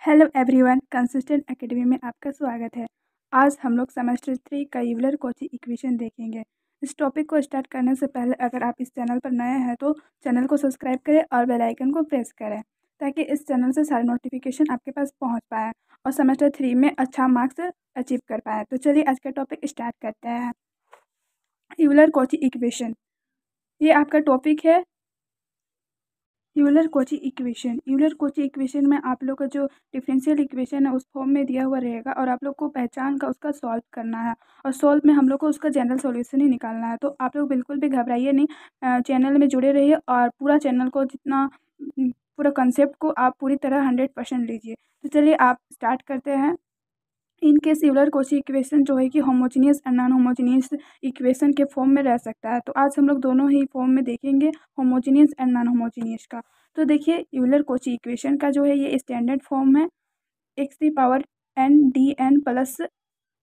Hello everyone, consistent academy में आपका स्वागत है। आज हम लोग सेमेस्टर 3 का यूलर-कॉची इक्वेशन देखेंगे। इस टॉपिक को स्टार्ट करने से पहले अगर आप इस चैनल पर नए हैं तो चैनल को सब्सक्राइब करें और बेल आइकन को प्रेस करें ताकि इस चैनल से सारे नोटिफिकेशन आपके पास पहुंच पाए और सेमेस्टर 3 में अच्छा मार्क्स अचीव कर पाए। तो चलिए आज का टॉपिक स्टार्ट करते हैं। यूलर-कॉची इक्वेशन, ये आपका टॉपिक है। यूलर-कॉची इक्वेशन में आप लोग का जो डिफरेंशियल इक्वेशन है उस फॉर्म में दिया हुआ रहेगा और आप लोग को पहचान का उसका सॉल्व करना है और सॉल्व में हम लोग को उसका जनरल सॉल्यूशन ही निकालना है। तो आप लोग बिल्कुल भी घबराइए नहीं, चैनल में जुड़े रहिए और पूरा चैनल को जितना पूरा कंसेप्ट को आप पूरी तरह 100% लीजिए। तो चलिए आप स्टार्ट करते हैं। इन केस यूलर-कॉची इक्वेशन जो है कि homogeneous and non homogeneous equation के फॉर्म में रह सकता है। तो आज हम लोग दोनों ही फॉर्म में देखेंगे, होमोजीनियस एंड नॉन होमोजीनियस का। तो देखिए यूलर-कॉची इक्वेशन का जो है ये स्टैंडर्ड फॉर्म है एक्स की power n d n plus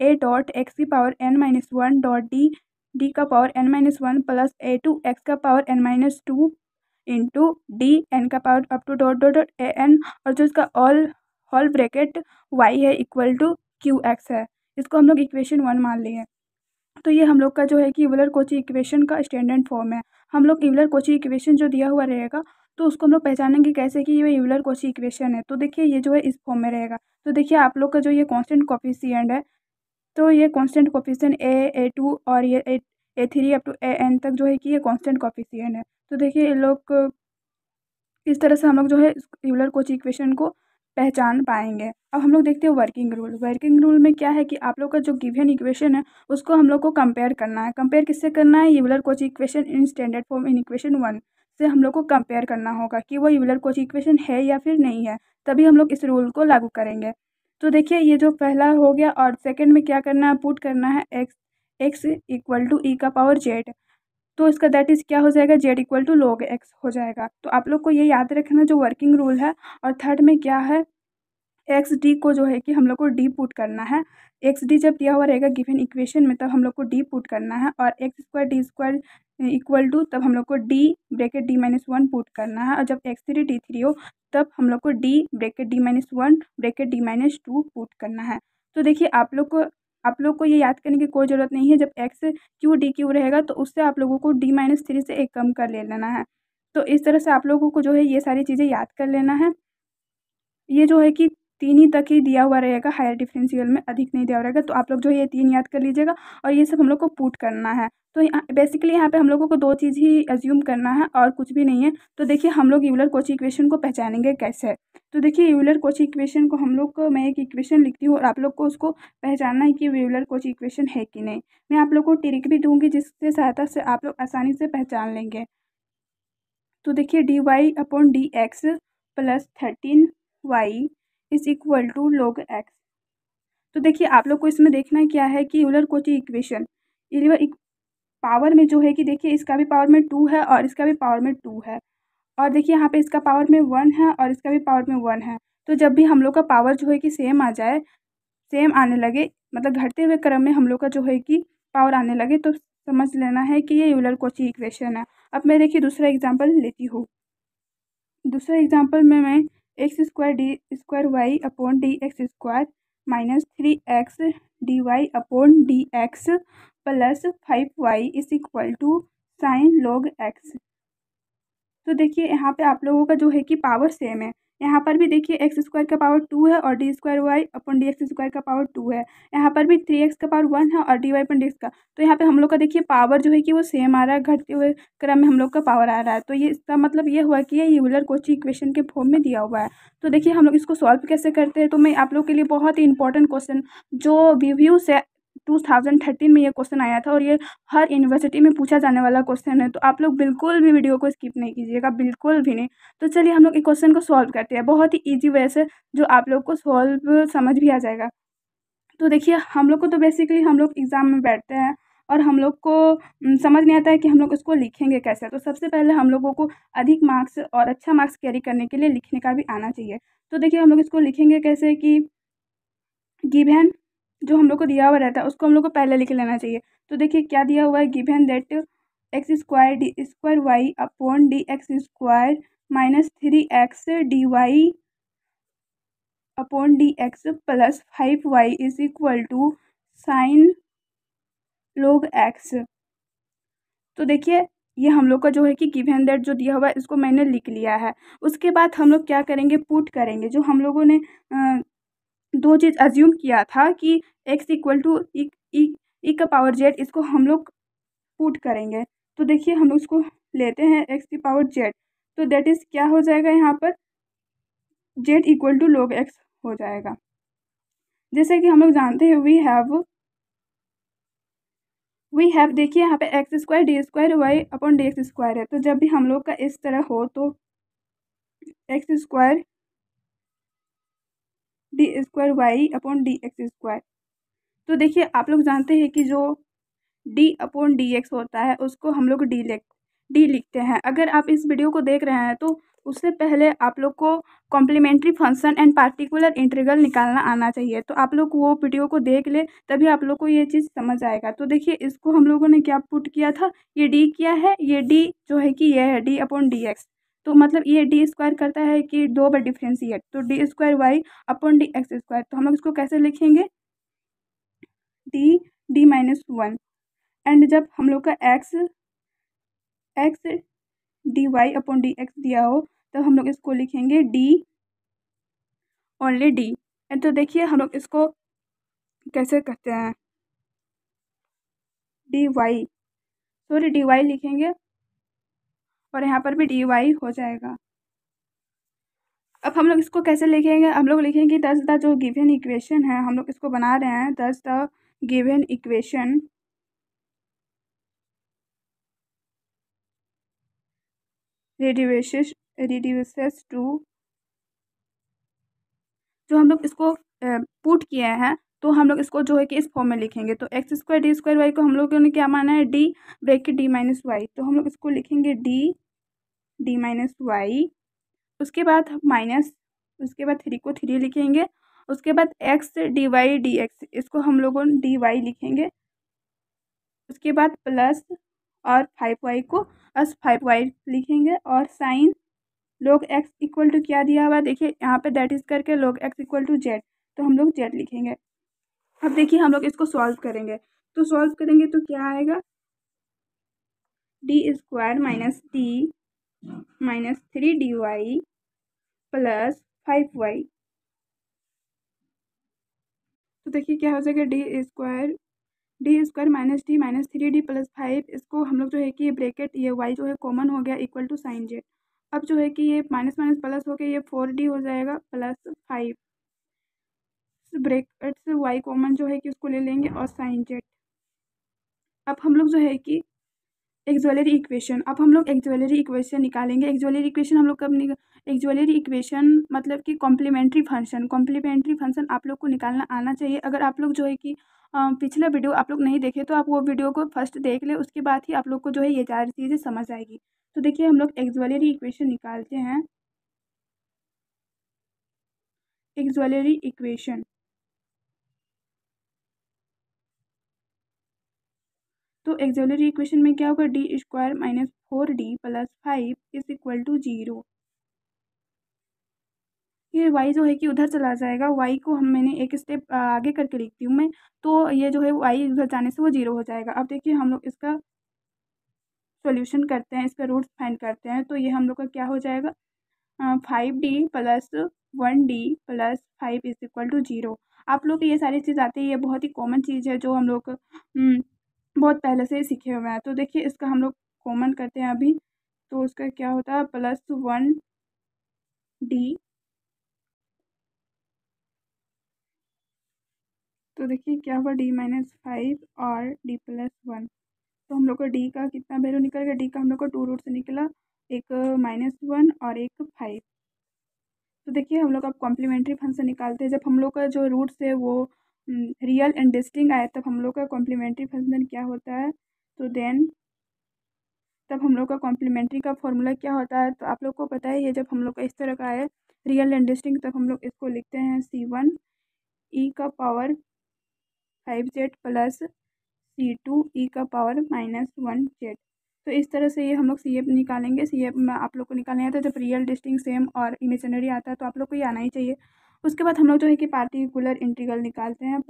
a dot x की power n minus one dot d d का power n minus one plus a two x का power n minus two into d n का power up to dot dot dot a n और जो इसका all whole bracket y है equal to Q x है। इसको हम लोग इक्वेशन 1 मान लिए। तो ये हम लोग का जो है कि यूलर-कॉची इक्वेशन का स्टैंडर्ड फॉर्म है। हम लोग यूलर-कॉची इक्वेशन जो दिया हुआ रहेगा तो उसको हम लोग पहचानेंगे कैसे कि ये यूलर-कॉची इक्वेशन है। तो देखिए ये जो है इस फॉर्म में रहेगा। तो देखिए आप लोग का जो ये कांस्टेंट कोएफिशिएंट है, तो ये कांस्टेंट कोएफिशिएंट ए2 और ये ए3 अप टू ए एन तक जो है कि ये कांस्टेंट कोएफिशिएंट है। तो देखिए ये लोग इस तरह से हम लोग जो है यूलर-कॉची इक्वेशन को पहचान पाएंगे। अब हम लोग देखते हैं वर्किंग रूल। वर्किंग रूल में क्या है कि आप लोग का जो गिवन इक्वेशन है उसको हम लोग को कंपेयर करना है। कंपेयर किससे करना है? Euler-Cauchy equation in standard form in equation 1 से हम लोग को कंपेयर करना होगा कि वो यूलर-कॉची इक्वेशन है या फिर नहीं है, तभी हम लोग इस रूल को लागू करेंगे। तो देखिए ये जो पहला हो गया और सेकेंड में क्या करना है? पुट करना है एक्स इक्वल टू ई का पावर जेड। तो इसका दैट इज़ क्या हो जाएगा? Z equal to log X हो जाएगा। तो आप लोग को ये याद रखना जो वर्किंग रूल है। और थर्ड में क्या है? एक्स डी को जो है कि हम लोग को डी पुट करना है। एक्स डी जब दिया हुआ रहेगा गिवन इक्वेशन में तब हम लोग को डी पुट करना है और X square D square equal to तब हम लोग को D bracket D minus one put करना है और जब एक्स थ्री डी थ्री हो तब हम लोग को D bracket D minus one bracket D minus two put करना है। तो देखिए आप लोग को ये याद करने की कोई ज़रूरत नहीं है। जब एक्स क्यू डी क्यू रहेगा तो उससे आप लोगों को डी माइनस थ्री से एक कम कर ले लेना है। तो इस तरह से आप लोगों को जो है ये सारी चीज़ें याद कर लेना है। ये जो है कि 3 ही तक ही दिया हुआ रहेगा, हायर डिफरेंशियल में अधिक नहीं दिया हुआ रहेगा। तो आप लोग जो है ये 3 याद कर लीजिएगा और ये सब हम लोग को पुट करना है। तो बेसिकली यहाँ पे हम लोगों को 2 चीज़ ही अज्यूम करना है और कुछ भी नहीं है। तो देखिए हम लोग यूलर-कॉची इक्वेशन को पहचानेंगे कैसे? तो देखिए यूलर-कॉची इक्वेशन को हम लोग को मैं एक इक्वेशन लिखती हूँ और आप लोग को उसको पहचानना है कि यूलर-कॉची इक्वेशन है कि नहीं। मैं आप लोग को ट्रिक भी दूँगी जिससे सहायता से आप लोग आसानी से पहचान लेंगे। तो देखिए D Y upon D X plus 13y is equal to log x। तो देखिए आप लोग को इसमें देखना है क्या है कि यूलर-कॉची इक्वेशन पावर में जो है कि देखिए इसका भी पावर में 2 है और इसका भी पावर में 2 है और देखिए यहाँ पे इसका पावर में 1 है और इसका भी पावर में 1 है। तो जब भी हम लोग का पावर जो है कि सेम आ जाए, सेम आने लगे, मतलब घटते हुए क्रम में हम लोग का जो है कि पावर आने लगे तो समझ लेना है कि ये यूलर-कॉची इक्वेशन है। अब मैं देखिए दूसरा एग्जाम्पल लेती हूँ। दूसरे एग्जाम्पल में मैं X square D square Y upon D x square minus 3x D Y upon D X plus 5y is equal to sine log X. तो देखिए यहाँ पे आप लोगों का जो है कि पावर सेम है। यहाँ पर भी देखिए एक्स स्क्वायर का पावर 2 है और डी स्क्वायर वाई अपन डी एक्स स्क्वायर का पावर 2 है। यहाँ पर भी 3x का पावर 1 है और डी वाई अपन डी एक्स का। तो यहाँ पे हम लोग का देखिए पावर जो है कि वो सेम आ रहा है, घटते हुए क्रम में हम लोग का पावर आ रहा है। तो ये इसका मतलब ये हुआ कि ये यूलर-कॉची इक्वेशन के फॉर्म में दिया हुआ है। तो देखिए हम लोग इसको सॉल्व कैसे करते हैं, तो मैं आप लोग के लिए बहुत ही इंपॉर्टेंट क्वेश्चन जो वीव्यू से 2013 में ये क्वेश्चन आया था और ये हर यूनिवर्सिटी में पूछा जाने वाला क्वेश्चन है। तो आप लोग बिल्कुल भी वीडियो को स्किप नहीं कीजिएगा, बिल्कुल भी नहीं। तो चलिए हम लोग इस क्वेश्चन को सॉल्व करते हैं बहुत ही ईजी वे से, जो आप लोग को सॉल्व समझ भी आ जाएगा। तो देखिए हम लोग को तो बेसिकली हम लोग एग्ज़ाम में बैठते हैं और हम लोग को समझ नहीं आता है कि हम लोग इसको लिखेंगे कैसे। तो सबसे पहले हम लोगों को अधिक मार्क्स और अच्छा मार्क्स कैरी करने के लिए लिखने का भी आना चाहिए। तो देखिए हम लोग इसको लिखेंगे कैसे कि गिवन जो हम लोग को दिया हुआ रहता है उसको हम लोग को पहले लिख लेना चाहिए। तो देखिए क्या दिया हुआ है, given that X square D square Y upon D x square minus 3x D Y upon D X plus 5y is equal to sine log x। तो देखिए ये हम लोग का जो है कि गिवन दैट जो दिया हुआ है इसको मैंने लिख लिया है। उसके बाद हम लोग क्या करेंगे, पुट करेंगे। जो हम लोगों ने दो चीज़ अज्यूम किया था कि x इक्वल टू ई का पावर जेड, इसको हम लोग पुट करेंगे। तो देखिए हम लोग इसको लेते हैं x की पावर जेड, तो दैट इज़ क्या हो जाएगा यहाँ पर z इक्वल टू log x हो जाएगा। जैसे कि हम लोग जानते हैं वी हैव देखिए यहाँ पे X square D square Y upon D x square है। तो जब भी हम लोग का इस तरह हो तो x square D square Y upon D x square. तो देखिए आप लोग जानते हैं कि जो डी अपॉन डी एक्स होता है उसको हम लोग डी लिखते हैं। अगर आप इस वीडियो को देख रहे हैं तो उससे पहले आप लोग को complementary function and particular integral निकालना आना चाहिए। तो आप लोग वो वीडियो को देख ले, तभी आप लोग को ये चीज़ समझ आएगा। तो देखिए इसको हम लोगों ने क्या पुट किया था, ये डी किया है, ये डी जो है कि ये है डी अपॉन डी एक्स। तो मतलब ये डी स्क्वायर करता है कि दो बार डिफ्रेंशिएट, तो d square Y upon D x square. तो हम लोग इसको कैसे लिखेंगे, डी माइनस वन। एंड जब हम लोग का x d Y upon D x दिया हो तो हम लोग इसको लिखेंगे डी ओनली डी। एंड तो देखिए हम लोग इसको कैसे करते हैं, डी वाई डी वाई लिखेंगे और यहाँ पर भी डी वाई हो जाएगा। अब हम लोग इसको कैसे लिखेंगे, हम लोग लिखेंगे दस द जो गिवन इक्वेशन है, हम लोग इसको बना रहे हैं thus the given equation reduces to, जो हम लोग इसको पुट किए हैं तो हम लोग इसको जो है कि इस फॉर्म में लिखेंगे। तो x square D square y को हम लोगों ने क्या माना है, d bracket D minus y. तो हम लोग इसको लिखेंगे डी माइनस वाई, उसके बाद माइनस, उसके बाद थ्री को थ्री लिखेंगे, उसके बाद x d y d x, इसको हम लोगों डी वाई लिखेंगे, उसके बाद प्लस और 5y को अस 5y लिखेंगे और sine log x equal to क्या दिया हुआ है, देखिए यहाँ पे दैट इज करके log x equal to z, तो हम लोग जेड लिखेंगे। अब देखिए हम लोग इसको सॉल्व करेंगे, तो सॉल्व करेंगे तो क्या आएगा, d square minus d minus three d y plus 5y। तो देखिए क्या हो जाएगा, d square minus d minus three d plus 5, इसको हम लोग जो है कि ये ब्रैकेट ये y जो है कॉमन हो गया इक्वल टू साइन जेड। अब जो है कि ये माइनस माइनस प्लस हो गया, ये 4d हो जाएगा प्लस 5, ब्रैकेट से y कॉमन जो है कि उसको ले लेंगे और साइन जेड। अब हम लोग जो है कि एक्सुअलरी इक्वेशन, अब हम लोग एक्सुअलरी इक्वेशन निकालेंगे। एक्सुअलरी इक्वेशन हम लोग कब एक्सुअलरी इक्वेशन मतलब कि कॉम्प्लीमेंट्री फंक्शन आप लोग को निकालना आना चाहिए। अगर आप लोग जो है कि पिछला वीडियो आप लोग नहीं देखे तो आप वो वीडियो को फर्स्ट देख ले, उसके बाद ही आप लोग को जो है ये सारी चीज़ें समझ आएगी। तो देखिए हम लोग एक्सुअलरी इक्वेशन निकालते हैं, एक्सुअलरी इक्वेशन। तो एक्सुअलरी इक्वेशन में क्या होगा, d square minus 4d plus 5 is equal to 0। ये y जो है कि उधर चला जाएगा, y को मैंने एक स्टेप आगे करके लिखती हूँ मैं, तो ये जो है y उधर जाने से वो 0 हो जाएगा। अब देखिए हम लोग इसका सॉल्यूशन करते हैं, इसका रूट्स फाइंड करते हैं। तो ये हम लोग का क्या हो जाएगा, 5d plus 1d plus 5 is equal to 0। आप लोग ये सारी चीज़ आती है, ये बहुत ही कॉमन चीज़ है जो हम लोग बहुत पहले से ही सीखे हुए हैं। तो देखिए इसका हम लोग कॉमन करते हैं अभी, तो उसका क्या होता है प्लस 1d, तो देखिए क्या हुआ डी माइनस 5 और डी प्लस 1। तो हम लोग को डी का कितना वैल्यू निकल गया, डी का हम लोग को 2 रूट से निकला, एक -1 और एक 5। तो देखिए हम लोग अब कॉम्प्लीमेंट्री फंक्शन निकालते हैं। जब हम लोग का जो रूट्स है वो रियल एंड डिस्टिंक्ट आए तब हम लोग का कॉम्प्लीमेंट्री फंक्शन क्या होता है, तो देन तब हम लोग का कॉम्प्लीमेंट्री का फॉर्मूला क्या होता है, तो आप लोग को पता है ये जब हम लोग का इस तरह का है रियल एंड डिस्टिंक्ट, तब हम लोग इसको लिखते हैं C1 e का power 5z plus C2 e का पावर -1z। तो इस तरह से ये हम लोग CF निकालेंगे। CF में आप लोग को निकालना आता है, जब रियल डिस्टिंक्ट सेम और इमेजिनरी आता है तो आप लोग को ये आना ही चाहिए। उसके बाद हम लोग जो है कि पार्टिकुलर इंटीग्रल निकालते हैं।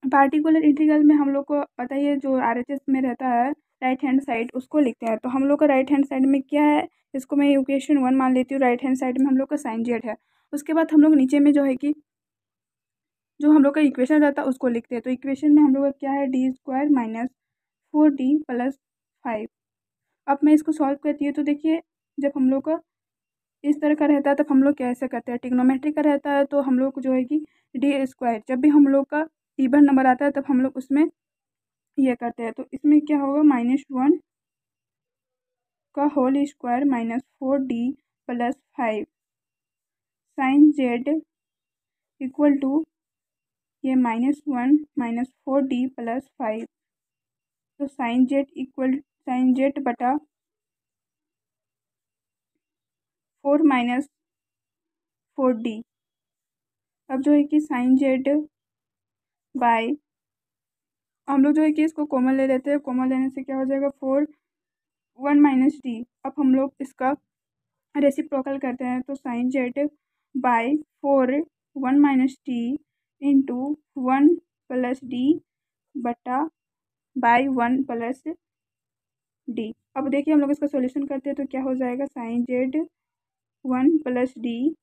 पार्टिकुलर इंटीग्रल में हम लोग को पता ही है, जो आरएचएस में रहता है राइट हैंड साइड उसको लिखते हैं। तो हम लोग का राइट हैंड साइड में क्या है, इसको मैं इक्वेशन 1 मान लेती हूँ। राइट हैंड साइड में हम लोग का साइन जेड है। उसके बाद हम लोग नीचे में जो है कि जो हम लोग का इक्वेशन रहता है उसको लिखते हैं। तो इक्वेशन में हम लोग का क्या है, d² माइनस 4d प्लस 5। अब मैं इसको सॉल्व करती हूँ। तो देखिए, जब हम लोग का इस तरह का रहता है तब हम लोग कैसे करते हैं, ट्रिग्नोमेट्री का रहता है तो हम लोग जो है कि d², जब भी हम लोग का इवन नंबर आता है तब हम लोग उसमें ये करते हैं। तो इसमें क्या होगा, -1 का whole square minus 4d plus 5 sine z equal to ये -1 माइनस 4d प्लस 5। तो साइन जेड बटा 4 माइनस 4d। अब जो है कि साइन जेड बाय, हम लोग जो है कि इसको कॉमन ले लेते हैं। कॉमन लेने से क्या हो जाएगा, 4 1 माइनस डी। अब हम लोग इसका रेसिप्रोकल करते हैं। तो sine z by 4 1 minus d into 1 plus d बटा बाय 1 प्लस डी। अब देखिए, हम लोग इसका सॉल्यूशन करते हैं तो क्या हो जाएगा, साइन जेड 1 प्लस डी,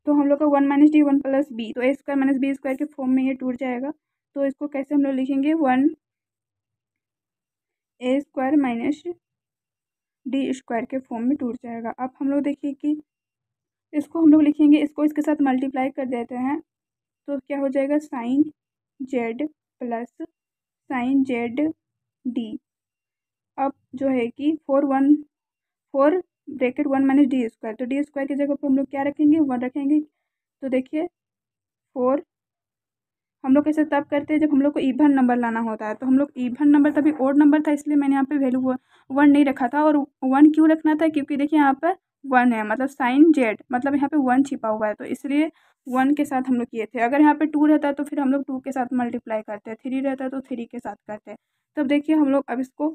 तो हम लोग का 1 माइनस डी 1 प्लस बी, तो a² माइनस b² के फॉर्म में ये टूट जाएगा। तो इसको कैसे हम लोग लिखेंगे, 1a² माइनस d² के फॉर्म में टूट जाएगा। अब हम लोग देखिए कि इसको हम लोग लिखेंगे, इसको इसके साथ मल्टीप्लाई कर देते हैं। तो क्या हो जाएगा, sine z plus sine z d. अब जो है कि 4 ब्रैकेट 1 माइनस d², तो d² की जगह पर हम लोग क्या रखेंगे, 1 रखेंगे। तो देखिए 4, हम लोग कैसे तब करते हैं जब हम लोग को इवन नंबर लाना होता है। तो हम लोग इवन नंबर, तभी ओड नंबर था इसलिए मैंने यहाँ पे वैल्यू 1 नहीं रखा था। और 1 क्यों रखना था, क्योंकि देखिए यहाँ पर 1 है, मतलब साइन जेड, मतलब यहाँ पे 1 छिपा हुआ है, तो इसलिए 1 के साथ हम लोग किए थे। अगर यहाँ पे 2 रहता है तो फिर हम लोग 2 के साथ मल्टीप्लाई करते हैं, 3 रहता है तो 3 के साथ करते हैं। तब देखिए हम लोग अब इसको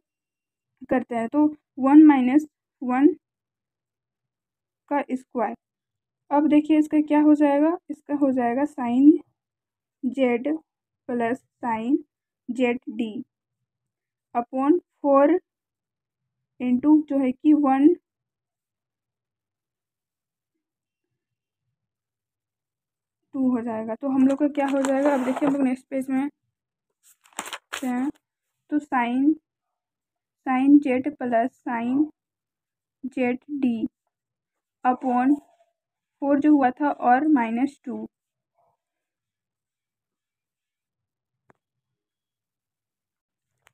करते हैं। तो 1 माइनस 1 का स्क्वायर। अब देखिए इसका क्या हो जाएगा, इसका हो जाएगा sine z plus sine z d upon 4 into जो है कि 1 2 हो जाएगा। तो हम लोग का क्या हो जाएगा, अब देखिए हम लोग नेक्स्ट पेज में हैं। तो sine z plus sine z d upon 4 जो हुआ था और -2।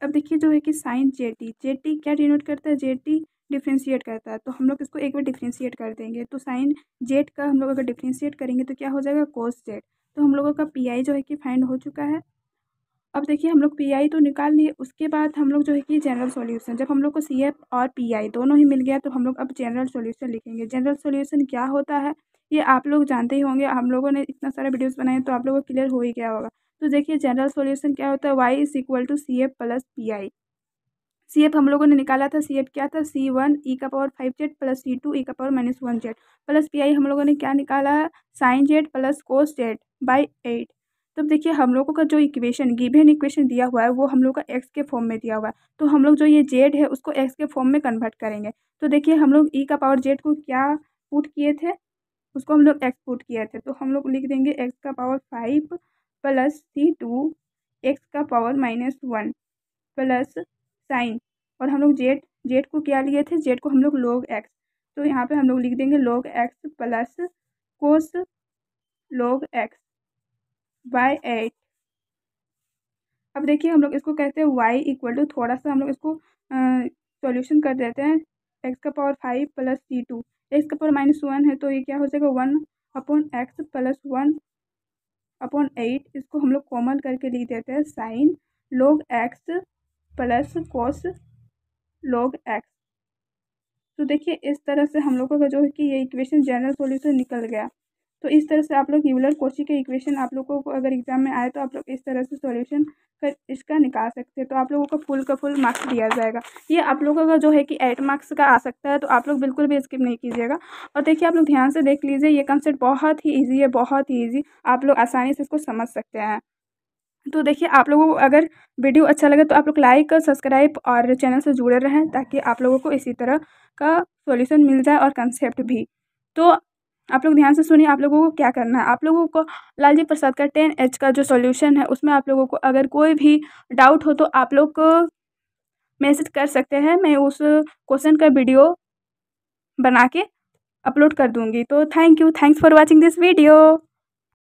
अब देखिए जो है कि साइन जेड टी क्या डिनोट करता है, जेड टी डिफ्रेंशिएट करता है। तो हम लोग इसको एक बार डिफ्रेंशिएट कर देंगे। तो साइन जेड का हम लोग अगर डिफ्रेंशिएट करेंगे तो क्या हो जाएगा, कोस जेड। तो हम लोगों का पीआई जो है कि फाइंड हो चुका है। अब देखिए हम लोग पीआई तो निकाल लिए, उसके बाद हम लोग जो है कि जनरल सॉल्यूशन, जब हम लोग को सीएफ और पीआई दोनों ही मिल गया तो हम लोग अब जनरल सॉल्यूशन लिखेंगे। जनरल सॉल्यूशन क्या होता है ये आप लोग जानते ही होंगे, हम लोगों ने इतना सारा वीडियोस बनाए तो आप लोगों को क्लियर हो ही गया होगा। तो देखिए जनरल सॉल्यूशन क्या होता है, y is equal to C F plus P I. C F हम लोगों ने निकाला था, सी एफ क्या था, C1 e⁻5z plus C2 e⁻−1z plus P आई हम लोगों ने क्या निकाला है, sine z plus cos z by 8। तब देखिए हम लोगों का जो इक्वेशन गिवन इक्वेशन दिया हुआ है वो हम लोग का एक्स के फॉर्म में दिया हुआ है। तो हम लोग जो ये जेड है उसको एक्स के फॉर्म में कन्वर्ट करेंगे। तो देखिए हम लोग e⁻z को क्या पुट किए थे, उसको हम लोग एक्स पुट किए थे। तो हम लोग लिख देंगे x⁻5 plus C2 x⁻−1 plus sign, और हम लोग जेड को क्या लिए थे, जेड को हम लोग log x। तो यहाँ पे हम लोग लिख देंगे log x plus cos log x by 8। अब देखिए हम लोग इसको कहते हैं y इक्वल टू, थोड़ा सा हम लोग इसको सॉल्यूशन कर देते हैं, x⁻5 प्लस C2 x⁻−1 है तो ये क्या हो जाएगा 1 अपॉन x प्लस 1 अपॉन 8। इसको हम लोग कॉमन करके लिख देते हैं sine log x plus cos log x। तो देखिए इस तरह से हम लोगों का जो है कि ये इक्वेशन जनरल सॉल्यूशन निकल गया। तो इस तरह से आप लोग यूलर कोची के इक्वेशन आप लोगों को अगर एग्ज़ाम में आए तो आप लोग इस तरह से सॉल्यूशन कर इसका निकाल सकते हैं। तो आप लोगों को फुल का फुल मार्क्स दिया जाएगा। ये आप लोगों का जो है कि 8 मार्क्स का आ सकता है, तो आप लोग बिल्कुल भी स्किप नहीं कीजिएगा। और देखिए आप लोग ध्यान से देख लीजिए, ये कंसेप्ट बहुत ही ईज़ी है, बहुत ही ईज़ी, आप लोग आसानी से इसको समझ सकते हैं। तो देखिए आप लोगों को अगर वीडियो अच्छा लगे तो आप लोग लाइक, सब्सक्राइब और चैनल से जुड़े रहें, ताकि आप लोगों को इसी तरह का सॉल्यूशन मिल जाए और कंसेप्ट भी। तो आप लोग ध्यान से सुनिए, आप लोगों को क्या करना है। आप लोगों को लालजी प्रसाद का 10H का जो सॉल्यूशन है, उसमें आप लोगों को अगर कोई भी डाउट हो तो आप लोग को मैसेज कर सकते हैं। मैं उस क्वेश्चन का वीडियो बना के अपलोड कर दूँगी। तो thank you, thanks for watching this video.